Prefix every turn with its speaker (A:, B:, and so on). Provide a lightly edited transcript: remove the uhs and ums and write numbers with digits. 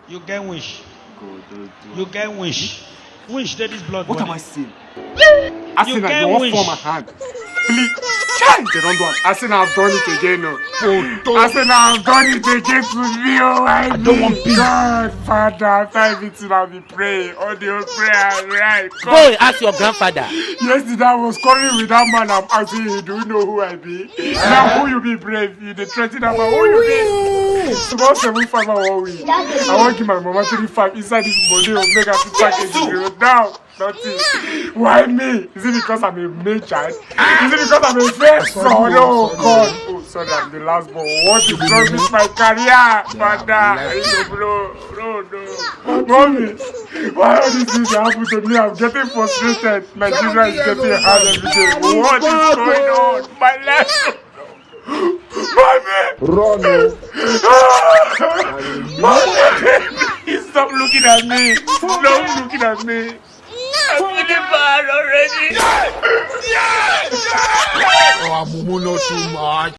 A: You get wish.
B: God,
A: You get wish. Wish that is blood.
B: What
A: money.
B: am I saying? I
A: You
B: said I
A: get
B: don't
A: wish.
B: form my hand. Please. Chai! They don't do it. I said I've done it again. No. I said I've done it again to me. Oh, I
A: don't want peace.
B: God, Father, after everything I'll be praying. All the prayer, right?
C: Go and ask your grandfather.
B: Yesterday I was calling with that man. I'm asking him, do you know who I be? Now who you be brave? You the threatening about who you be? Small 7-5 1 week. I want to give my mama 35 inside this money or make her to package it. Now, nothing. Why me? Is it because I'm a male child? Is it because I'm a first son? Oh God. Oh sorry, I'm the last born. What is wrong with my career? Father, no. Mommy, why all these things happen to me? I'm getting frustrated. Nigeria is getting hard every day. What is going on? My life. Mommy!
D: Run,
B: Mommy! Please stop looking at me. Stop looking at me. I'm feeling bad already.
D: oh, I'm not too much.